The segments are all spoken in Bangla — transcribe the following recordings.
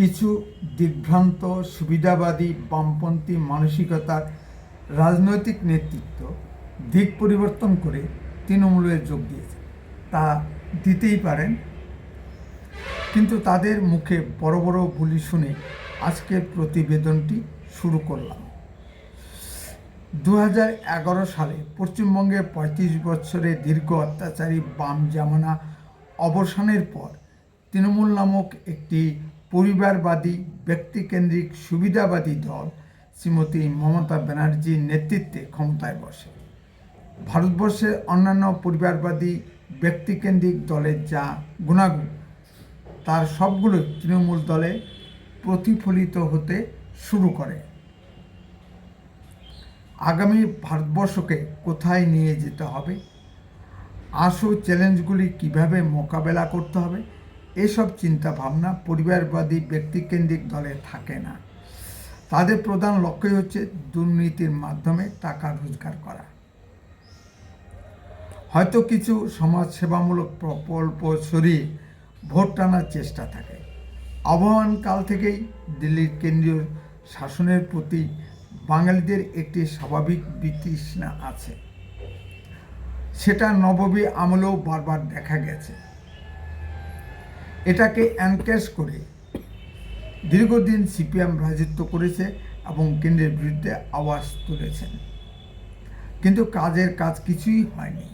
কিছু দিগ্ভ্রান্ত সুবিধাবাদী বামপন্থী মানসিকতার রাজনৈতিক নেতৃত্ব দিক পরিবর্তন করে তৃণমূলে যোগ দিয়েছে। তা দিতেই পারেন, কিন্তু তাদের মুখে বড় বড় বুলি শুনে আজকের প্রতিবেদনটি শুরু করলাম। 2011 সালে পশ্চিমবঙ্গে 35 বছরের দীর্ঘ অত্যাচারী বাম জামানা অবসানের পর তৃণমূল নামক একটি পরিবারবাদী ব্যক্তিকেন্দ্রিক সুবিধাবাদী দল শ্রীমতী মমতা ব্যানার্জির নেতৃত্বে ক্ষমতায় বসে। ভারতবর্ষের অন্যান্য পরিবারবাদী ব্যক্তিকেন্দ্রিক দলের যা গুণাগুণ, তার সবগুলোই তৃণমূল দলে প্রতিফলিত হতে শুরু করে। আগামী ভারতবর্ষকে কোথায় নিয়ে যেতে হবে, আসু চ্যালেঞ্জগুলি কিভাবে মোকাবেলা করতে হবে, এসব চিন্তা ভাবনা পরিবারবাদী ব্যক্তিকেন্দ্রিক দলে থাকে না। তাদের প্রধান লক্ষ্যই হচ্ছে দুর্নীতির মাধ্যমে টাকা রোজগার করা। হয়তো কিছু সমাজসেবামূলক প্রকল্প সরিয়ে ভোট টানার চেষ্টা থাকে। আবহমানকাল থেকেই দিল্লির কেন্দ্রীয় শাসনের প্রতি বাঙালিদের একটি স্বাভাবিক বিতৃষ্ণা আছে। সেটা নবাবী আমলেও বারবার দেখা গেছে। এটাকে এনক্যাশ করে দীর্ঘদিন সিপিএম রাজত্ব করেছে এবং কেন্দ্রের বিরুদ্ধে আওয়াজ তুলেছেন, কিন্তু কাজের কাজ কিছুই হয়নি।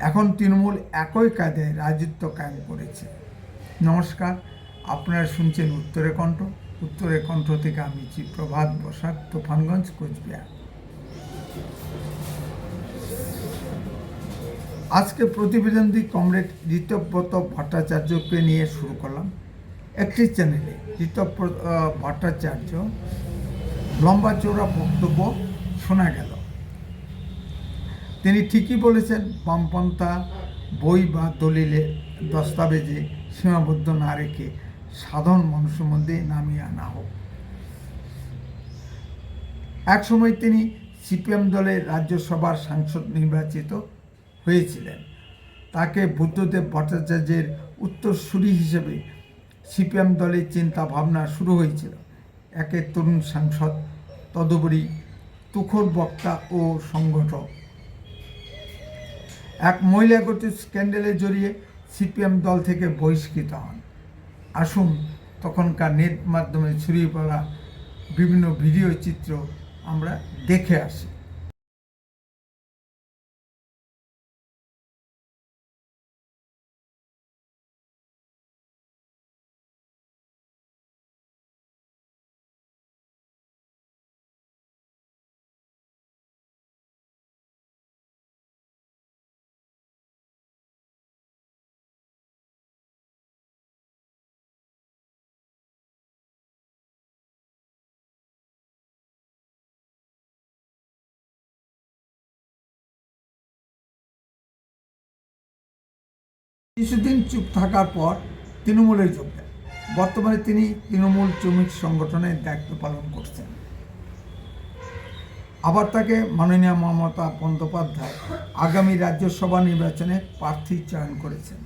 এখন তৃণমূল একই কায়দায় রাজত্ব কায়েম করেছে। নমস্কার, আপনারা শুনছেন উত্তরের কণ্ঠ। উত্তরের কণ্ঠ থেকে আমি প্রভাত বসাক, তুফানগঞ্জ, কোচবিহার। আজকে প্রতিবেদনটি কমরেড ঋতব্রত ভট্টাচার্যকে নিয়ে শুরু করলাম। একটি চ্যানেলে ঋতব্রত ভট্টাচার্য লম্বা চৌড়া বক্তব্য শোনা গেল। তিনি ঠিকই বলেছেন, বামপন্থা বই বা দলিলে দস্তাবেজে সীমাবদ্ধ না রেখে সাধারণ মানুষের মধ্যে নামিয়ে আনা হোক। একসময় তিনি সিপিএম দলের রাজ্যসভার সাংসদ নির্বাচিত হয়েছিলেন। তাকে বুদ্ধদেব ভট্টাচার্যের উত্তরসূরি হিসেবে সিপিএম দলের চিন্তা ভাবনা শুরু হয়েছিল। একে তরুণ সাংসদ, তদুপরি তুখোর বক্তা ও সংগঠক। এক মহিলাগত স্ক্যান্ডেলে জড়িয়ে সিপিএম দল থেকে বহিষ্কৃত হন। আসুন তখনকার নেট মাধ্যমে ছড়িয়ে পড়া বিভিন্ন ভিডিও চিত্র আমরা দেখে আসি। কিছুদিন চুপ থাকার পর তৃণমূলে যোগ দেন। বর্তমানে তিনি তৃণমূল শ্রমিক সংগঠনের দায়িত্ব পালন করছেন। আবার তাকে মাননীয় মমতা বন্দ্যোপাধ্যায় আগামী রাজ্যসভা নির্বাচনে প্রার্থী চয়ন করেছেন।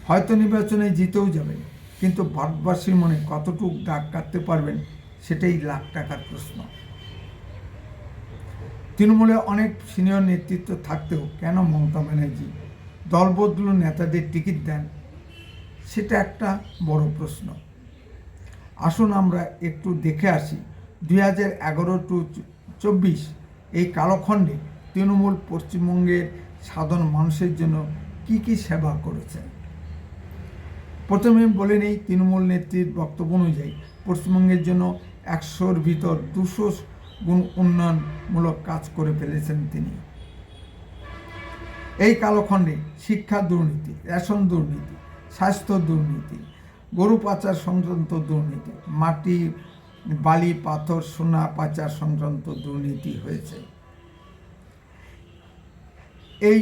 হয়তো নির্বাচনে জিতেও যাবেন, কিন্তু ভারতবাসীর মনে কতটুকু দাগ কাটতে পারবেন, সেটাই লাখ টাকার প্রশ্ন। তৃণমূলে অনেক সিনিয়র নেতৃত্ব থাকতেও কেন মমতা ব্যানার্জি দলবদলু নেতাদের টিকিট দেন, সেটা একটা বড় প্রশ্ন। আসুন আমরা একটু দেখে আসি 2011-24 এই কালখণ্ডে তৃণমূল পশ্চিমবঙ্গের সাধারণ মানুষের জন্য কি কি সেবা করেছে। প্রথমে বলে নেই, তৃণমূল নেত্রীর বক্তব্য অনুযায়ী পশ্চিমবঙ্গের জন্য 100-র ভিতর 200 গুণ উন্নয়নমূলক কাজ করে ফেলেছেন তিনি। এই কালখণ্ডে শিক্ষা দুর্নীতি, রেশন দুর্নীতি, স্বাস্থ্য দুর্নীতি, গরু পাচার সংক্রান্ত দুর্নীতি, মাটি বালি পাথর সোনা পাচার সংক্রান্ত দুর্নীতি হয়েছে। এই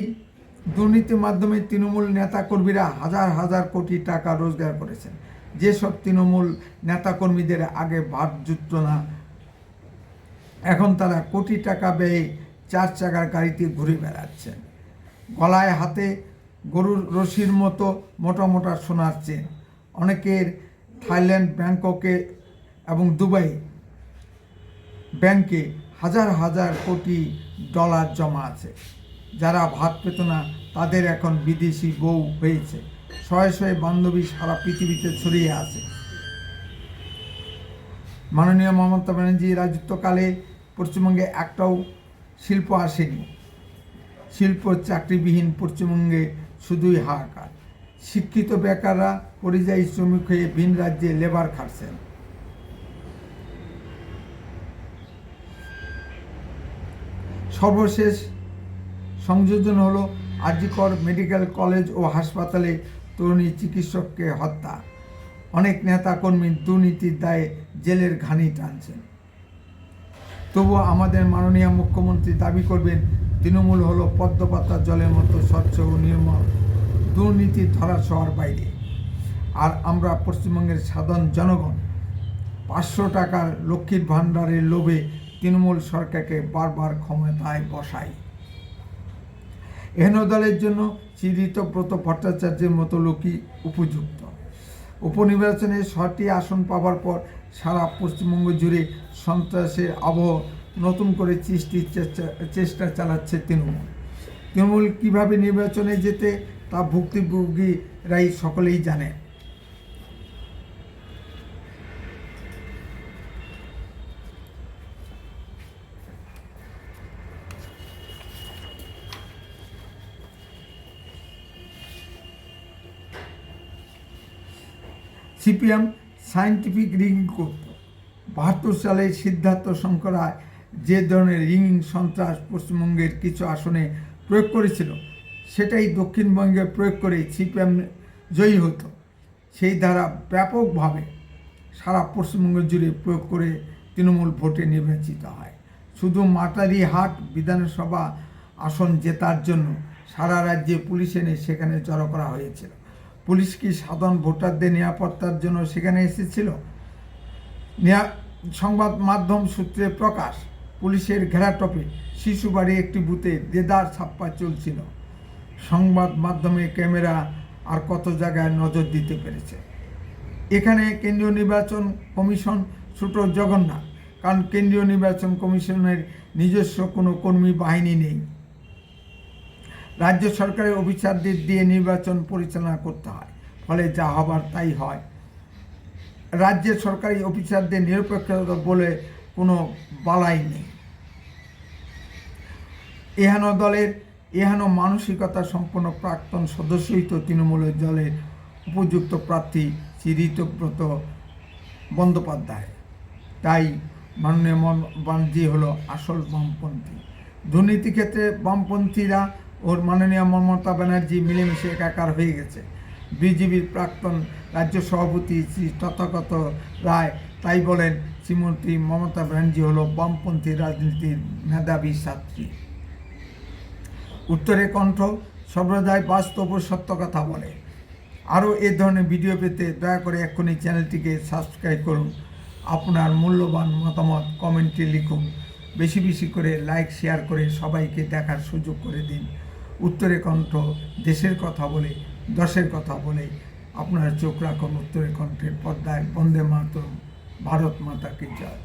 দুর্নীতির মাধ্যমে তৃণমূল নেতাকর্মীরা হাজার হাজার কোটি টাকা রোজগার করেছেন। যেসব তৃণমূল নেতাকর্মীদের আগে ভাত জুটত না, এখন তারা কোটি টাকা ব্যয়ে 4 চাকার গাড়িতে ঘুরে বেড়াচ্ছেন। গলায় হাতে গরুর রশির মতো মোটা মোটা সোনার চেন, অনেকের থাইল্যান্ড, ব্যাংককে এবং দুবাই ব্যাংকে হাজার হাজার কোটি ডলার জমা আছে। যারা ভাত পেত না তাদের এখন বিদেশি বউ হয়েছে, শয়ে শয়ে বান্ধবী সারা পৃথিবীতে ছড়িয়ে আছে। মাননীয় মমতা ব্যানার্জি রাজত্বকালে পশ্চিমবঙ্গে একটাও শিল্প আসেনি। শিল্প চাকরিবিহীন পশ্চিমবঙ্গে শুধুই হাহাকার। শিক্ষিত বেকাররা পরিযায়ী শ্রমিক হয়ে ভিন রাজ্যে লেবার খাটছেন। সর্বশেষ সংযোজন হলো আরজিকর মেডিকেল কলেজ ও হাসপাতালে তরুণী চিকিৎসককে হত্যা। অনেক নেতাকর্মী দুর্নীতির দায়ে জেলের ঘানি টানছেন। তবুও আমাদের মাননীয় মুখ্যমন্ত্রী দাবি করবেন তৃণমূল হলো পদ্মপাতা জলের মতো স্বচ্ছ ও নির্মল, দুর্নীতির ধরাছোঁয়ার বাইরে। আর আমরা পশ্চিমবঙ্গের সাধারণ জনগণ 500 টাকার লক্ষ্মীর ভাণ্ডারের লোভে তৃণমূল সরকারকে বারবার ক্ষমতায় বসাই। এহেন দলের জন্য শ্রী ঋতব্রত ভট্টাচার্যের মতো লোকই উপযুক্ত। উপনির্বাচনে 6টি আসন পাওয়ার পর সারা পশ্চিমবঙ্গ জুড়ে সন্ত্রাসের আবহ নতুন করে সৃষ্টির চেষ্টা চালাচ্ছে তৃণমূল। তৃণমূল কীভাবে নির্বাচনে যেতে তা ভুক্তভোগীরাই সকলেই জানে। সিপিএম সায়েন্টিফিক রিগিং করত। 72 সালে সিদ্ধার্থ শঙ্কর রায় যে ধরনের রিগিং সন্ত্রাস পশ্চিমবঙ্গের কিছু আসনে প্রয়োগ করেছিল, সেটাই দক্ষিণবঙ্গে প্রয়োগ করে সিপিএম জয়ী হতো। সেই ধারা ব্যাপকভাবে সারা পশ্চিমবঙ্গ জুড়ে প্রয়োগ করে তৃণমূল ভোটে নির্বাচিত হয়। শুধু মাটারিহাট বিধানসভা আসন জেতার জন্য সারা রাজ্যে পুলিশ এনে সেখানে জড়ো করা হয়েছিল। পুলিশ কি সাধারণ ভোটারদের নিরাপত্তার জন্য সেখানে এসেছিল? সংবাদ মাধ্যম সূত্রে প্রকাশ, পুলিশের ঘেরাটোপে শিশুবাড়ি একটি বুথে দেদার ছাপ্পা চলছিল। সংবাদ মাধ্যমে ক্যামেরা আর কত জায়গায় নজর দিতে পেরেছে। এখানে কেন্দ্রীয় নির্বাচন কমিশন ছোট জগন্নাথ, কারণ কেন্দ্রীয় নির্বাচন কমিশনের নিজস্ব কোনো কর্মী বাহিনী নেই। রাজ্য সরকারের অফিসারদের দিয়ে নির্বাচন পরিচালনা করতে হয়, ফলে যা হবার তাই হয়। রাজ্যের সরকারি অফিসারদের নিরপেক্ষতা বলে কোনো বালাই নেই। এহেন দলের এহেন মানসিকতা সম্পন্ন প্রাক্তন সদস্যই তো তৃণমূলের দলের উপযুক্ত প্রার্থী শ্রী ঋতব্রত বন্দ্যোপাধ্যায়। তাই মাননীয় ব্যানার্জি হলো আসল বামপন্থী। দুর্নীতি ক্ষেত্রে বামপন্থীরা ওর মাননীয় মমতা ব্যানার্জি মিলেমিশে একাকার হয়ে গেছে। বিজেপির প্রাক্তন রাজ্য সভাপতি শ্রী তথাগত রায় তাই বলেন, শ্রীমতী মমতা ব্যানার্জি হলো বামপন্থী রাজনীতির মেধাবী ছাত্রী। উত্তরে কণ্ঠ সর্বদাই বাস্তব ও সত্য কথা বলে। আরও এ ধরনের ভিডিও পেতে দয়া করে এক্ষুনি চ্যানেলটিকে সাবস্ক্রাইব করুন। আপনার মূল্যবান মতামত কমেন্টে লিখুন। বেশি বেশি করে লাইক শেয়ার করে সবাইকে দেখার সুযোগ করে দিন। উত্তরে কণ্ঠ দেশের কথা বলে, দশের কথা বলে। আপনারা চোখ রাখুন উত্তরে কণ্ঠের পর্দায়। বন্দে মাতরম, ভারত মাতা কি জয়।